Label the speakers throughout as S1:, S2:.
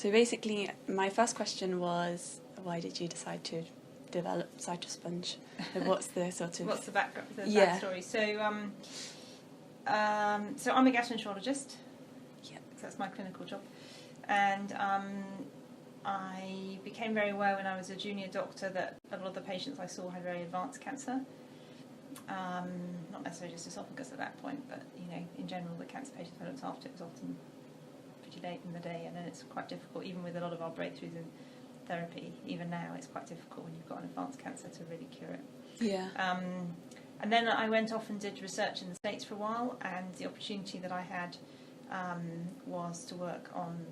S1: So basically, my first question was, why did you decide to develop cytosponge? What's the sort of...
S2: What's the backstory? So I'm a gastroenterologist.
S1: Yeah.
S2: So that's my clinical job. And I became very aware when I was a junior doctor that a lot of the patients I saw had very advanced cancer. Not necessarily just esophagus at that point, but in general, the cancer patients I looked after, it was often pretty late in the day, and then it's quite difficult, even with a lot of our breakthroughs in therapy. Even now, it's quite difficult when you've got an advanced cancer to really cure it.
S1: Yeah.
S2: And then I went off and did research in the States for a while, and the opportunity that I had was to work on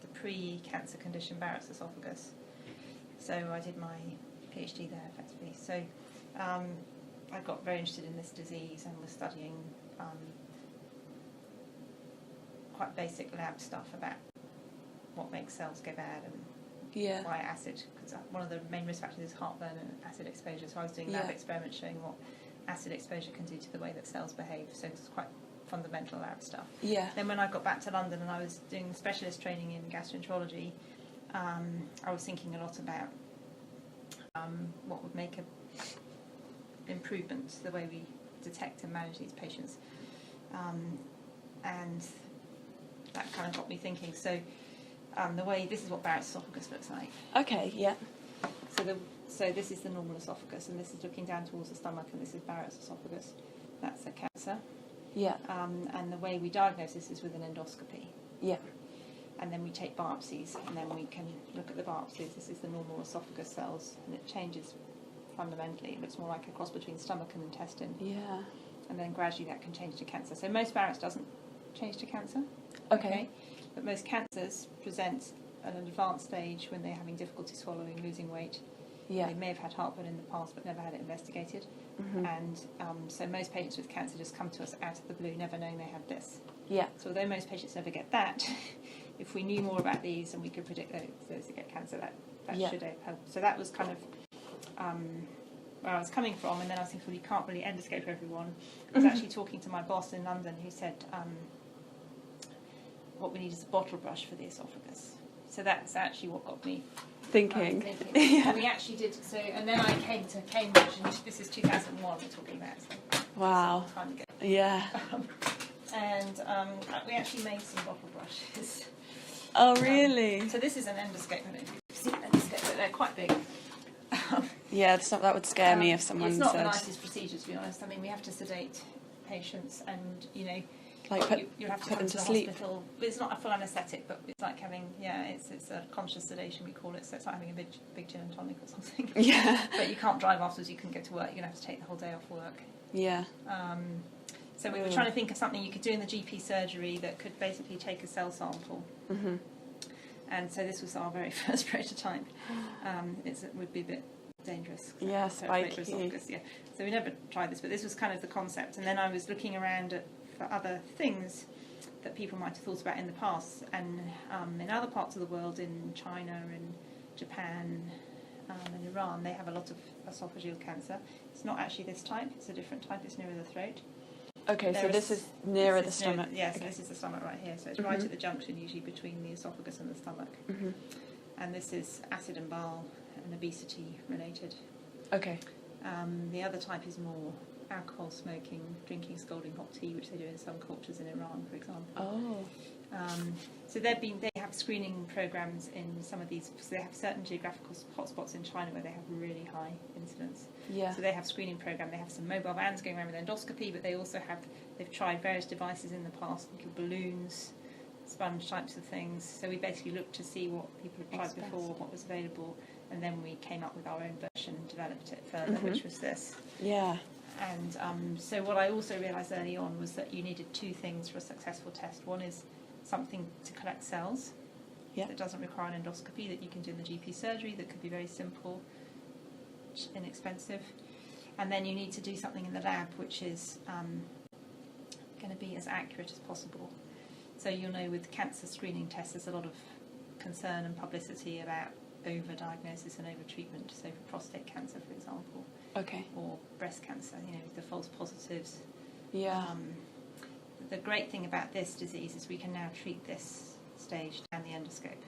S2: the pre-cancer condition Barrett's esophagus. So I did my PhD there, effectively. So I got very interested in this disease and was studying quite basic lab stuff about what makes cells go bad and why acid, because one of the main risk factors is heartburn and acid exposure. So I was doing lab experiments showing what acid exposure can do to the way that cells behave. So it's quite fundamental lab stuff.
S1: Yeah.
S2: Then when I got back to London and I was doing specialist training in gastroenterology, I was thinking a lot about what would make an improvement to the way we detect and manage these patients. And that kind of got me thinking. So this is what Barrett's esophagus looks like.
S1: Okay, yeah.
S2: So this is the normal esophagus, and this is looking down towards the stomach, and this is Barrett's esophagus. That's a cancer.
S1: Yeah.
S2: And the way we diagnose this is with an endoscopy.
S1: Yeah.
S2: And then we take biopsies, and then we can look at the biopsies. This is the normal esophagus cells, and it changes fundamentally. It looks more like a cross between stomach and intestine.
S1: Yeah.
S2: And then gradually that can change to cancer. So most Barrett's doesn't change to cancer.
S1: Okay.
S2: But most cancers present at an advanced stage when they're having difficulty swallowing, losing weight.
S1: Yeah.
S2: They may have had heartburn in the past but never had it investigated.
S1: Mm-hmm.
S2: And so most patients with cancer just come to us out of the blue, never knowing they had this.
S1: Yeah.
S2: So although most patients never get that, if we knew more about these and we could predict those that get cancer, that should help. So that was kind of where I was coming from. And then I was thinking, well, you can't really endoscope everyone. I was actually talking to my boss in London who said what we need is a bottle brush for the esophagus. So that's actually what got me
S1: thinking.
S2: Yeah. We actually did. So, and then I came to Cambridge, and this is 2001 we're talking about. So
S1: wow.
S2: Time ago.
S1: Yeah.
S2: And we actually made some bottle brushes.
S1: Oh, really?
S2: So this is an endoscope. I don't know if you've seen an endoscope, but they're quite big.
S1: Yeah, that would scare me if someone
S2: said... It's not
S1: said...
S2: the nicest procedure, to be honest. I mean, we have to sedate patients and,
S1: like
S2: you have to
S1: put them
S2: come
S1: to
S2: the
S1: sleep.
S2: hospital. It's not a full anaesthetic, but it's like having, it's a conscious sedation, we call it. So it's like having a big gin and tonic or something.
S1: Yeah.
S2: But you can't drive afterwards, you couldn't get to work. You're going to have to take the whole day off work.
S1: Yeah.
S2: So we were trying to think of something you could do in the GP surgery that could basically take a cell sample.
S1: Mm-hmm.
S2: And so this was our very first prototype. It would be a bit dangerous.
S1: Yeah, spiky.
S2: Yeah. So we never tried this, but this was kind of the concept. And then I was looking around for other things that people might have thought about in the past. And in other parts of the world, in China and Japan and Iran, they have a lot of esophageal cancer. It's not actually this type, it's a different type, it's nearer the throat.
S1: Okay, so this is nearer the stomach.
S2: So this is the stomach right here. So it's right at the junction, usually between the esophagus and the stomach.
S1: Mm-hmm.
S2: And this is acid and bile and obesity related.
S1: Okay.
S2: The other type is more alcohol, smoking, drinking scalding hot tea, which they do in some cultures in Iran, for example.
S1: Oh.
S2: So they have screening programs in some of these. So they have certain geographical hotspots in China where they have really high incidence.
S1: Yeah.
S2: So they have screening program. They have some mobile vans going around with endoscopy, but they also they've tried various devices in the past, little balloons, sponge types of things. So we basically looked to see what people had tried before, what was available, and then we came up with our own version, developed it further, which was this.
S1: Yeah.
S2: And so what I also realised early on was that you needed two things for a successful test. One is something to collect cells that doesn't require an endoscopy, that you can do in the GP surgery, that could be very simple, inexpensive. And then you need to do something in the lab which is going to be as accurate as possible. So you'll know with cancer screening tests there's a lot of concern and publicity about over-diagnosis and over-treatment, so for prostate cancer, for example.
S1: Okay.
S2: Or breast cancer, with the false positives.
S1: Yeah.
S2: The great thing about this disease is we can now treat this stage down the endoscope.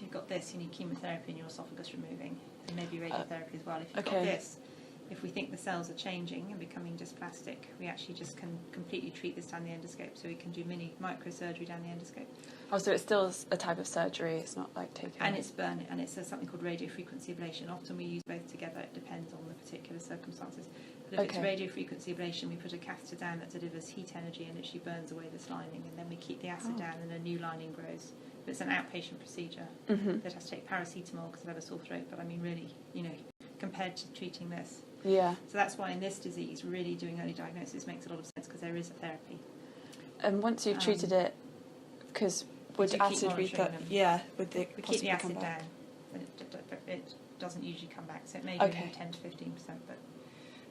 S2: you've got this, you need chemotherapy and your esophagus removing, and maybe radiotherapy as well. If you've
S1: okay.
S2: got this, if we think the cells are changing and becoming dysplastic, we actually just can completely treat this down the endoscope. So we can do microsurgery down the endoscope.
S1: Oh, so it's still a type of surgery. It's not like taking.
S2: And it's burn, and it's something called radiofrequency ablation. Often we use both together. It depends on the particular circumstances. But if it's radiofrequency ablation, we put a catheter down that delivers heat energy and literally burns away this lining, and then we keep the acid down, and a new lining grows. But it's an outpatient procedure. That has to take paracetamol because I have a sore throat. But I mean, really, compared to treating this.
S1: Yeah.
S2: So that's why in this disease, really doing early diagnosis makes a lot of sense because there is a therapy.
S1: And once you've treated it, because would acid would the
S2: we keep the acid down, and it doesn't usually come back. So it may be 10 to 15%, but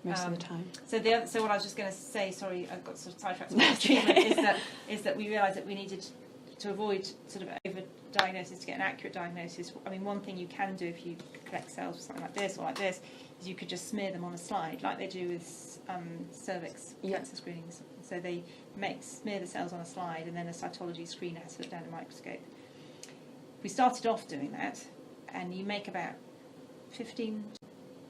S1: most of the time.
S2: So what I was just going to say, sorry, I got sort of sidetracked about treatment, is that we realised that we needed to avoid sort of over-diagnosis to get an accurate diagnosis. I mean, one thing you can do if you collect cells with something like this or like this is you could just smear them on a slide, like they do with cervix cancer screenings. So they smear the cells on a slide, and then a cytology screener has to look down a microscope. We started off doing that, and you make about 15,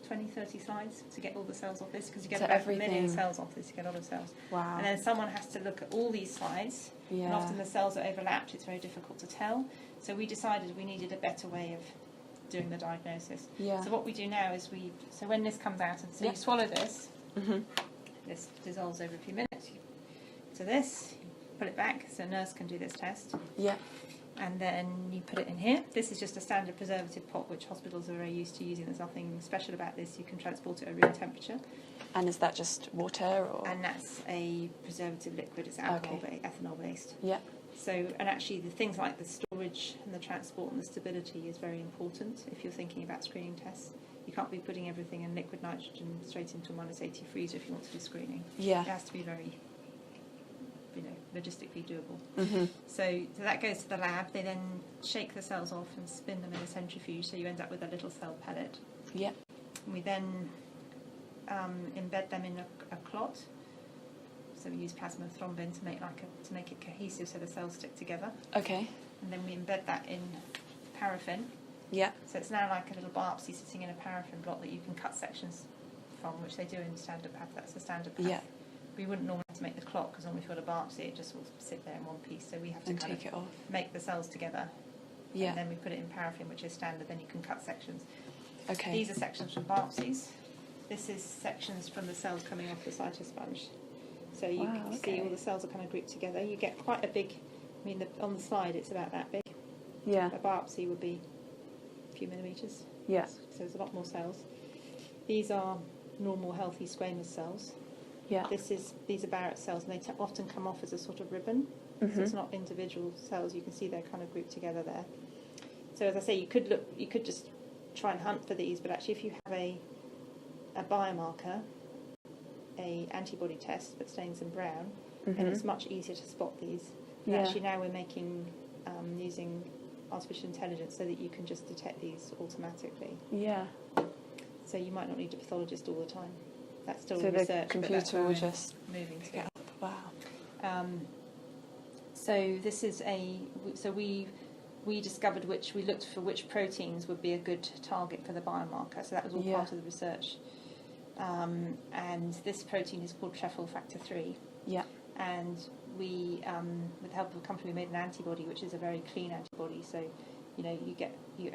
S2: 20, 30 slides to get all the cells off this, because you get about 1 million cells off this, you get a lot of cells.
S1: Wow.
S2: And then someone has to look at all these slides, and often the cells are overlapped, it's very difficult to tell. So we decided we needed a better way of doing the diagnosis.
S1: Yeah.
S2: So what we do now is so when this comes out, and so you swallow this, this dissolves over a few minutes. So this, you put it back, so a nurse can do this test.
S1: Yeah.
S2: And then you put it in here. This is just a standard preservative pot, which hospitals are very used to using. There's nothing special about this. You can transport it at room temperature.
S1: And is that just water, or?
S2: And that's a preservative liquid. It's ethanol based.
S1: Yeah.
S2: So, and actually the things like the storage and the transport and the stability is very important if you're thinking about screening tests. You can't be putting everything in liquid nitrogen straight into a -80 freezer if you want to do screening.
S1: Yeah.
S2: It has to be very, logistically doable. So that goes to the lab. They then shake the cells off and spin them in a centrifuge, so you end up with a little cell pellet.
S1: Yeah.
S2: And we then embed them in a clot. So we use plasma thrombin to make it cohesive, so the cells stick together.
S1: Okay.
S2: And then we embed that in paraffin.
S1: Yeah.
S2: So it's now like a little biopsy sitting in a paraffin block that you can cut sections from, which they do in standard path. That's the standard path.
S1: Yeah.
S2: We wouldn't normally have to make the clot, because normally if you want a biopsy, it just will sit there in one piece. So we have to
S1: take it off.
S2: Make the cells together.
S1: Yeah.
S2: And then we put it in paraffin, which is standard. Then you can cut sections.
S1: Okay.
S2: These are sections from biopsies. This is sections from the cells coming off the cytosponge. So you can see all the cells are kind of grouped together. You get quite a big, on the slide it's about that big.
S1: Yeah.
S2: A biopsy would be a few millimetres.
S1: Yeah.
S2: So there's a lot more cells. These are normal, healthy squamous cells.
S1: Yeah.
S2: These are Barrett cells, and they often come off as a sort of ribbon. So it's not individual cells. You can see they're kind of grouped together there. So as I say, you could just try and hunt for these, but actually if you have a biomarker, a antibody test that stains them brown, then it's much easier to spot these. And actually now we're using artificial intelligence so that you can just detect these automatically.
S1: Yeah.
S2: So you might not need a pathologist all the time. That's still
S1: so
S2: research.
S1: So the computer will just
S2: moving
S1: pick it up. Wow.
S2: So this is we discovered we looked for which proteins would be a good target for the biomarker. So that was all part of the research. And this protein is called TREFL factor 3.
S1: Yeah.
S2: And we, with the help of a company, we made an antibody, which is a very clean antibody. So, you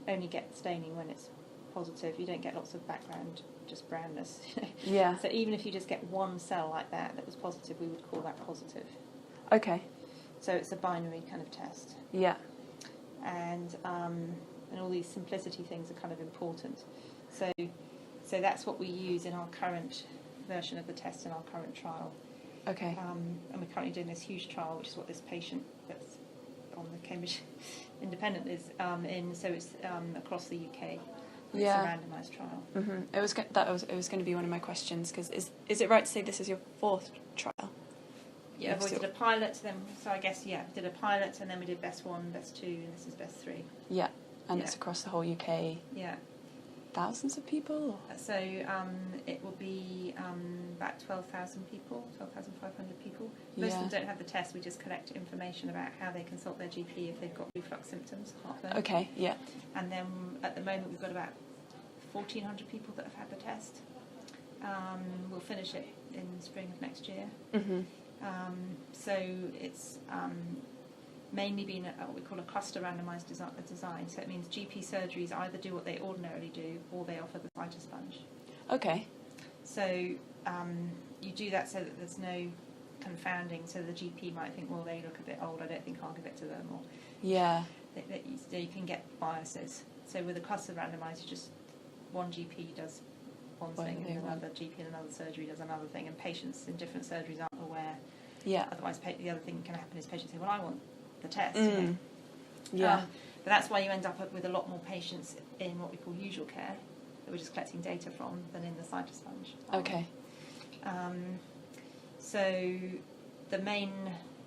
S2: only get staining when it's positive. You don't get lots of background, just brownness.
S1: Yeah.
S2: So even if you just get one cell like that was positive, we would call that positive.
S1: Okay.
S2: So it's a binary kind of test.
S1: Yeah.
S2: And all these simplicity things are kind of important. So that's what we use in our current version of the test in our current trial.
S1: Okay.
S2: And we're currently doing this huge trial, which is what this patient that's on the Cambridge Independent is in. So it's across the UK. It's a randomised trial.
S1: It was going to be one of my questions, because is it right to say this is your 4th trial?
S2: Yeah, we did a pilot. Did a pilot, and then we did best 1, best 2, and this is best 3.
S1: Yeah, and it's across the whole UK.
S2: Yeah.
S1: thousands of people?
S2: So it will be about 12,000 people, 12,500 people. Most of them don't have the test. We just collect information about how they consult their GP if they've got reflux symptoms, heartburn.
S1: Okay, yeah.
S2: And then at the moment we've got about 1,400 people that have had the test. We'll finish it in spring of next year.
S1: Mm-hmm.
S2: So it's mainly been what we call a cluster randomised design. So it means GP surgeries either do what they ordinarily do or they offer the cytosponge.
S1: Okay.
S2: So you do that so that there's no confounding. So the GP might think, well, they look a bit old, I don't think I'll give it to them. Or so you can get biases. So with a cluster randomised, you just one GP does one thing and another GP in another surgery does another thing, and patients in different surgeries aren't aware. Yeah. Otherwise, the other thing that can happen is patients say, well, I want the test. You know?
S1: Yeah.
S2: But that's why you end up with a lot more patients in what we call usual care that we're just collecting data from than in the cytosponge.
S1: Okay.
S2: So the main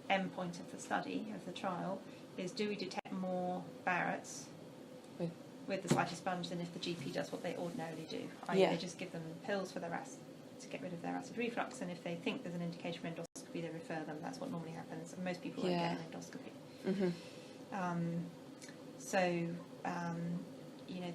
S2: endpoint of the study, of the trial, is do we detect more Barrett's with the cytosponge than if the GP does what they ordinarily do? They just give them pills for their acid to get rid of their acid reflux, and if they think there's an indication for endoscopy, they refer them. That's what normally happens, and most people won't get an endoscopy.
S1: Mm-hmm.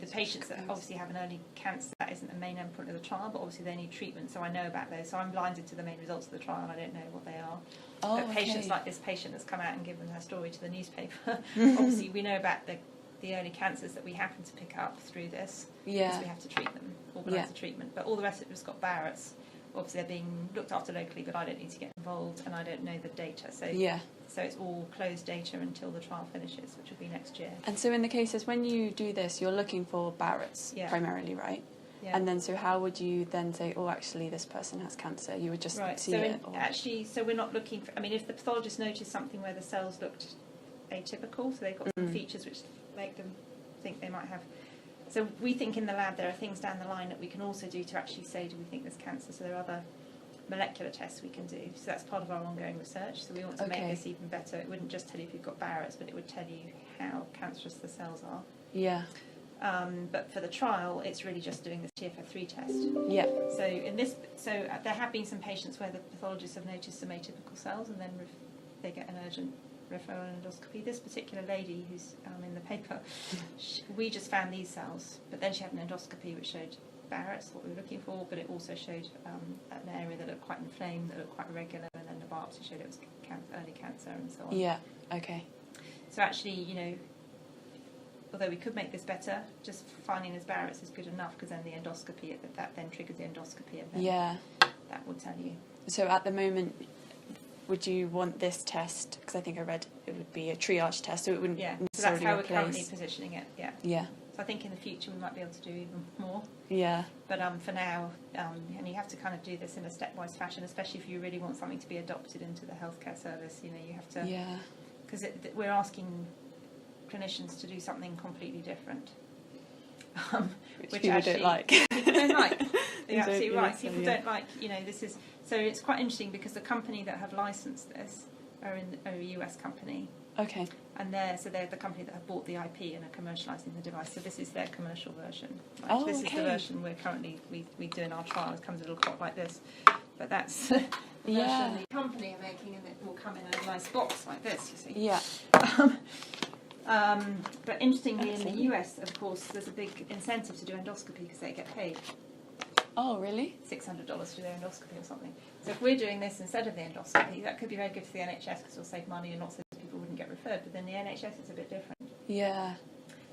S2: The patients that obviously have an early cancer, that isn't the main endpoint of the trial, but obviously they need treatment, so I know about those. So I'm blinded to the main results of the trial, and I don't know what they are. But patients like this patient that's come out and given her story to the newspaper, obviously we know about the early cancers that we happen to pick up through this, because we have to treat them, organise the treatment. But all the rest of it's got Barrett's. Obviously they're being looked after locally, but I don't need to get involved, and I don't know the data. So it's all closed data until the trial finishes, which will be next year. And
S1: so in the cases when you do this, you're looking for Barrett's primarily, right? Yeah. And then so how would you then say, oh, actually this person has cancer? You would just see it?
S2: So we're not looking for, if the pathologist noticed something where the cells looked atypical, so they've got some features which make them think they might have. So we think in the lab there are things down the line that we can also do to actually say, do we think there's cancer? So there are other molecular tests we can do. So that's part of our ongoing research. So we want to make this even better. It wouldn't just tell you if you've got Barrett's, but it would tell you how cancerous the cells are. Yeah. But for the trial, it's really just doing this TFF3 test. Yeah. So there have been some patients where the pathologists have noticed some atypical cells, and then they get an urgent referral endoscopy. This particular lady who's in the paper, we just found these cells, but then she had an endoscopy which showed Barrett's, what we were looking for, but it also showed an area that looked quite inflamed, that looked quite irregular, and then the biopsy showed it was early cancer and so on. Yeah. Okay. So actually, although we could make this better, just finding this Barrett's is good enough, because then the endoscopy, that then triggers the endoscopy, and then that will tell you. So at the moment, would you want this test? Because I think I read it would be a triage test, so it wouldn't necessarily replace. So that's how we're currently positioning it. Yeah. Yeah. So I think in the future we might be able to do even more. Yeah. But for now, and you have to kind of do this in a stepwise fashion, especially if you really want something to be adopted into the healthcare service. You have to. Yeah. Because we're asking clinicians to do something completely different. Which people don't like. People don't like. You're absolutely right. People don't like. This is. So it's quite interesting because the company that have licensed this are a US company. Okay. And they're the company that have bought the IP and are commercialising the device. So this is their commercial version. Right? This is the version we're currently we do in our trial. It comes in a little pot like this, but that's the version the company are making, and it will come in a nice box like this. You see. Yeah. But interestingly, in the US, of course, there's a big incentive to do endoscopy because they get paid. Oh, really? $600 to do their endoscopy or something. So if we're doing this instead of the endoscopy, that could be very good for the NHS because it'll save money and lots of people wouldn't get referred. But then the NHS is a bit different. Yeah.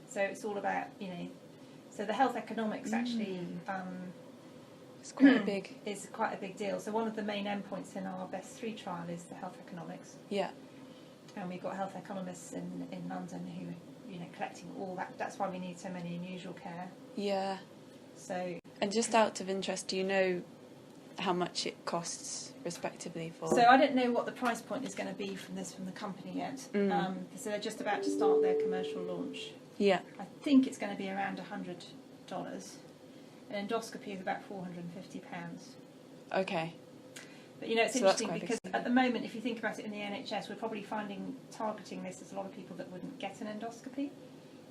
S2: So it's all about, so the health economics actually it's quite a big is quite a big deal. So one of the main endpoints in our Best 3 trial is the health economics. Yeah. And we've got health economists in London who, collecting all that. That's why we need so many in usual care. Yeah. So. And just out of interest, do you know how much it costs respectively for? So I don't know what the price point is going to be from the company yet. So they're just about to start their commercial launch. Yeah. I think it's going to be around $100. An endoscopy is about £450. Okay. But it's interesting because at the moment, if you think about it in the NHS, we're probably targeting this as a lot of people that wouldn't get an endoscopy.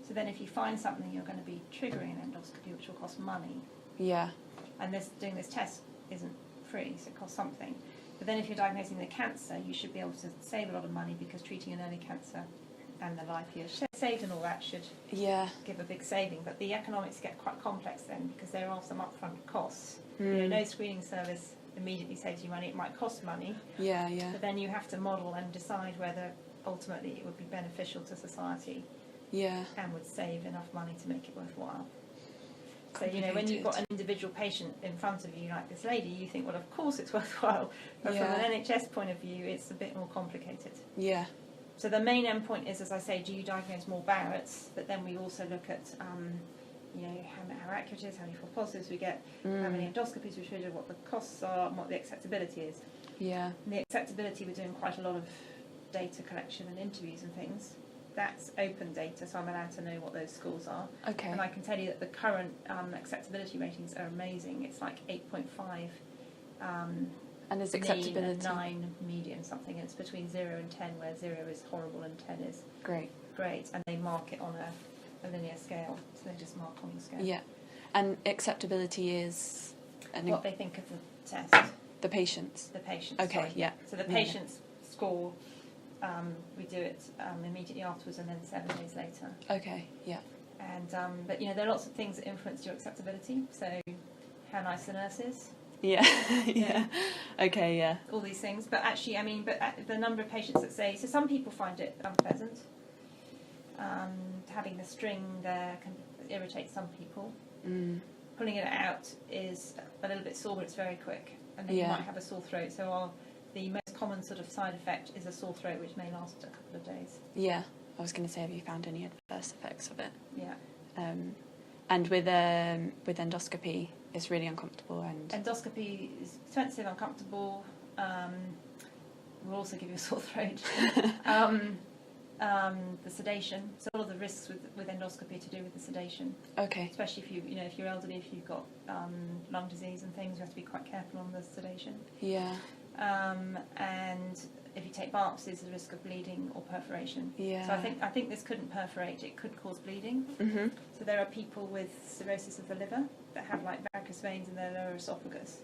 S2: So So then if you find something, you're going to be triggering an endoscopy, which will cost money.
S1: Yeah.
S2: And doing this test isn't free, so it costs something. But then if you're diagnosing the cancer, you should be able to save a lot of money, because treating an early cancer and the life years saved and all that should give a big saving. But the economics get quite complex then, because there are some upfront costs. No screening service immediately saves you money. It might cost money. But then you have to model and decide whether ultimately it would be beneficial to society. And would save enough money to make it worthwhile. So, when you've got an individual patient in front of you, like this lady, you think, well, of course it's worthwhile. But from an NHS point of view, it's a bit more complicated. So the main endpoint is, as I say, do you diagnose more Barrett's? But then we also look at, how accurate it is, how many false positives we get, how many endoscopies we should do, what the costs are, and what the acceptability is. And the acceptability, we're doing quite a lot of data collection and interviews and things. That's open data, so I'm allowed to know what those scores are. And I can tell you that the current acceptability ratings are amazing. It's like 8.5.
S1: And is acceptability?
S2: And 9 median something. And it's between 0 and 10, where 0 is horrible and 10 is great. And they mark it on a linear scale, so they just mark on the scale.
S1: And acceptability is
S2: what they think of the test.
S1: The patients.
S2: So the patients score. We do it immediately afterwards, and then 7 days later. And but there are lots of things that influence your acceptability. So how nice the nurse is. All these things. But actually, the number of patients that say, so some people find it unpleasant. Having the string there can irritate some people. Pulling it out is a little bit sore, but it's very quick. And then you might have a sore throat. So the most common sort of side effect is a sore throat, which may last a couple of days.
S1: I was going to say, have you found any adverse effects of it? And with endoscopy, it's really uncomfortable. And
S2: endoscopy is expensive, uncomfortable. Will also give you a sore throat. The sedation. So all of the risks with endoscopy to do with the sedation. Especially if you're elderly, if you've got lung disease and things, you have to be quite careful on the sedation. And if you take biopsies, there's a risk of bleeding or perforation. So I think this couldn't perforate. It could cause bleeding. So there are people with cirrhosis of the liver that have like varicose veins in their lower esophagus.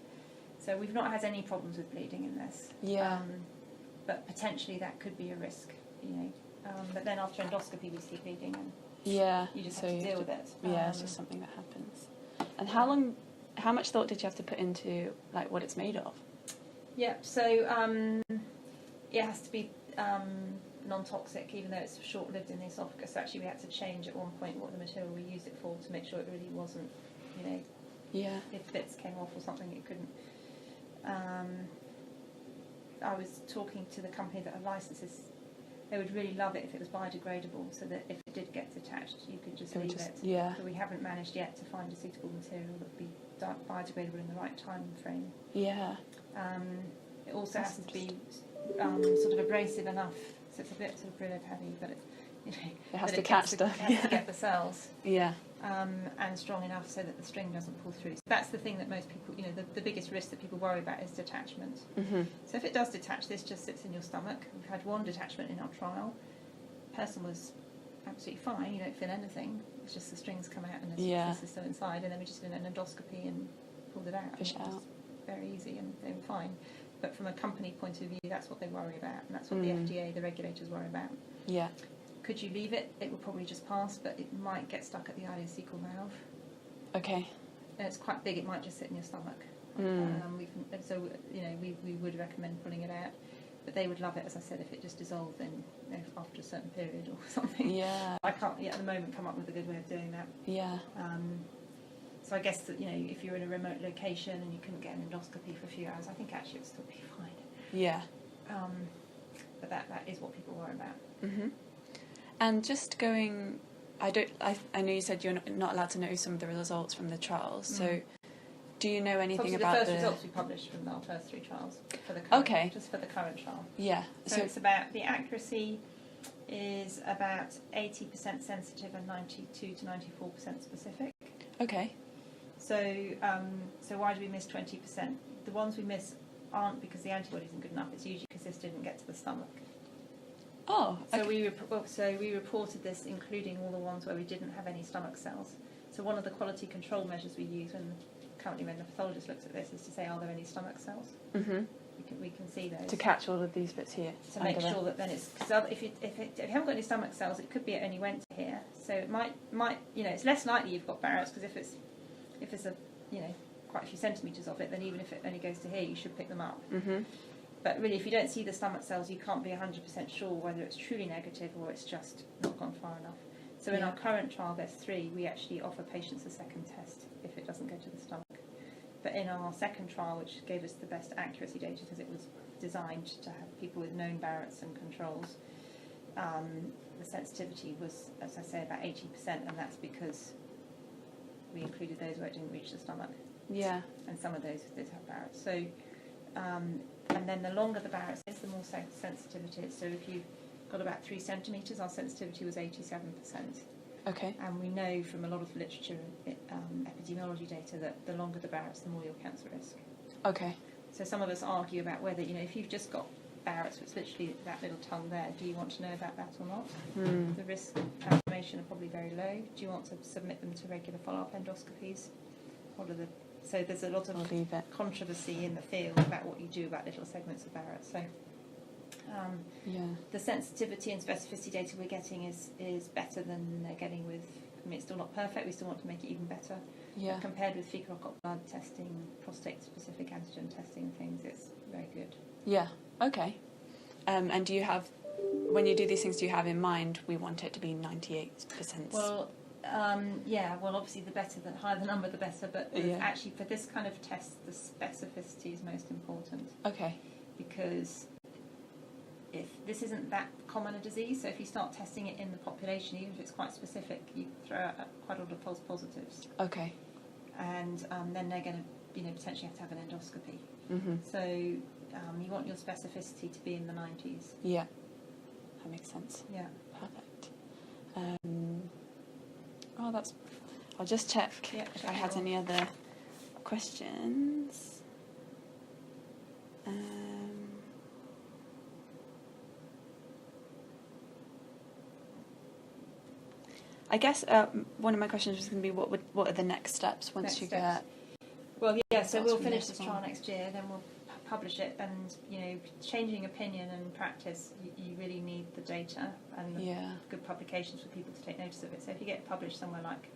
S2: So we've not had any problems with bleeding in this. But potentially that could be a risk. But then after endoscopy, we see bleeding, and you just have to deal with it.
S1: It's just something that happens. And how much thought did you have to put into like what it's made of?
S2: So it has to be non-toxic, even though it's short-lived in the esophagus. So actually, we had to change at one point what the material we used it for to make sure it really wasn't, if bits came off or something, it couldn't. I was talking to the company that licensed this. They would really love it if it was biodegradable, so that if it did get detached, you could just leave it. But we haven't managed yet to find a suitable material that would be biodegradable in the right time frame. It also has to be sort of abrasive enough, so it's a bit sort of Brillo heavy, but it
S1: has to catch stuff.
S2: It has to get the cells. And strong enough so that the string doesn't pull through. So that's the thing that most people, the biggest risk that people worry about is detachment. So if it does detach, this just sits in your stomach. We've had one detachment in our trial. The person was absolutely fine. You don't feel anything. It's just the strings come out and it's still inside. And then we just did an endoscopy and pulled it out.
S1: Fish it out.
S2: Very easy, and they were fine. But from a company point of view, that's what they worry about, and that's what the FDA, the regulators, worry about. Could you leave it? It will probably just pass, but it might get stuck at the ileocecal valve. And it's quite big. It might just sit in your stomach. We would recommend pulling it out, but they would love it, as I said, if it just dissolved in after a certain period or something. I can't at the moment come up with a good way of doing that. So I guess that if you're in a remote location and you couldn't get an endoscopy for a few hours, I think actually it would still be fine. But that is what people worry about.
S1: And just going, I know you said you're not allowed to know some of the results from the trials. So, do you know anything about
S2: the first results we published from our first 3 trials for the current, just for the current trial? So it's about the accuracy is about 80% sensitive and 92 to 94% specific. So why do we miss 20%? The ones we miss aren't because the antibody isn't good enough. It's usually because this didn't get to the stomach.
S1: Oh,
S2: okay. So we reported this, including all the ones where we didn't have any stomach cells. So one of the quality control measures we use currently when the pathologist looks at this is to say, are there any stomach cells?
S1: Mm-hmm.
S2: We can see those.
S1: To catch all of these bits here.
S2: To make sure that then it's... Because if you haven't got any stomach cells, it could be it only went to here. So it might it's less likely you've got Barrett's, because if it's a, quite a few centimetres of it, then even if it only goes to here, you should pick them up.
S1: Mm-hmm.
S2: But really, if you don't see the stomach cells, you can't be 100% sure whether it's truly negative or it's just not gone far enough. So in our current trial, there's 3, we actually offer patients a second test if it doesn't go to the stomach. But in our second trial, which gave us the best accuracy data because it was designed to have people with known Barrett's and controls, the sensitivity was, as I say, about 80%, and that's because we included those where it didn't reach the stomach.
S1: Yeah.
S2: And some of those did have Barrett's. So, and then the longer the Barrett's is, the more sensitivity it is. So if you've got about 3 centimetres, our sensitivity was 87%.
S1: Okay.
S2: And we know from a lot of literature, epidemiology data, that the longer the Barrett's, the more your cancer risk.
S1: Okay.
S2: So some of us argue about whether, if you've just got Barrett's, it's literally that little tongue there, do you want to know about that or not?
S1: Mm.
S2: The risks of transformation are probably very low. Do you want to submit them to regular follow-up endoscopies? So there's a lot of controversy in the field about what you do about little segments of Barrett's. So the sensitivity and specificity data we're getting is better than they're getting with... I mean, it's still not perfect. We still want to make it even better.
S1: Yeah.
S2: But compared with fecal occult blood testing, prostate-specific antigen testing things, it's very good.
S1: Yeah. Okay. And do you have... When you do these things, do you have in mind, we want it to be 98%?
S2: Well... obviously the higher the number, the better. But actually, for this kind of test, the specificity is most important.
S1: Okay.
S2: Because if this isn't that common a disease, so if you start testing it in the population, even if it's quite specific, you throw out quite a lot of false positives.
S1: Okay.
S2: And then they're going to, potentially have to have an endoscopy.
S1: Mm-hmm.
S2: So you want your specificity to be in the 90s.
S1: Yeah. That makes sense.
S2: Yeah.
S1: Perfect. I'll just check if I had any other questions. I guess one of my questions was going to be what are the next steps once you get...
S2: Well, so we'll finish this trial next year, then we'll publish it, and changing opinion and practice, you really need the data and good publications for people to take notice of it. So if you get it published somewhere like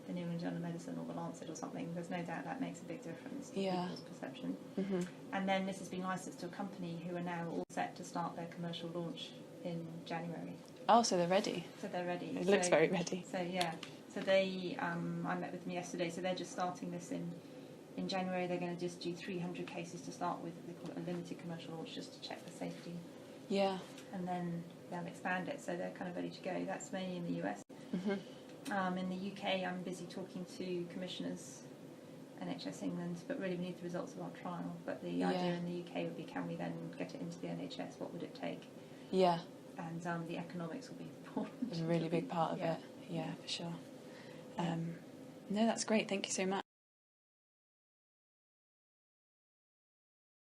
S2: the New England Journal of Medicine or the Lancet or something, there's no doubt that makes a big difference to people's perception. Mm-hmm. And then this has been licensed to a company who are now all set to start their commercial launch in January.
S1: Oh, so they're ready. It looks very ready.
S2: So so they, I met with them yesterday. So they're just starting this in January. They're going to just do 300 cases to start with. They call it a limited commercial launch, just to check the safety.
S1: Yeah.
S2: And then they'll expand it. So they're kind of ready to go. That's mainly in the US.
S1: Mm-hmm.
S2: In the UK, I'm busy talking to commissioners, NHS England, but really we need the results of our trial. But the idea in the UK would be, can we then get it into the NHS? What would it take?
S1: Yeah.
S2: And the economics will be important.
S1: It's a really big part of it. Yeah, for sure. No, that's great. Thank you so much.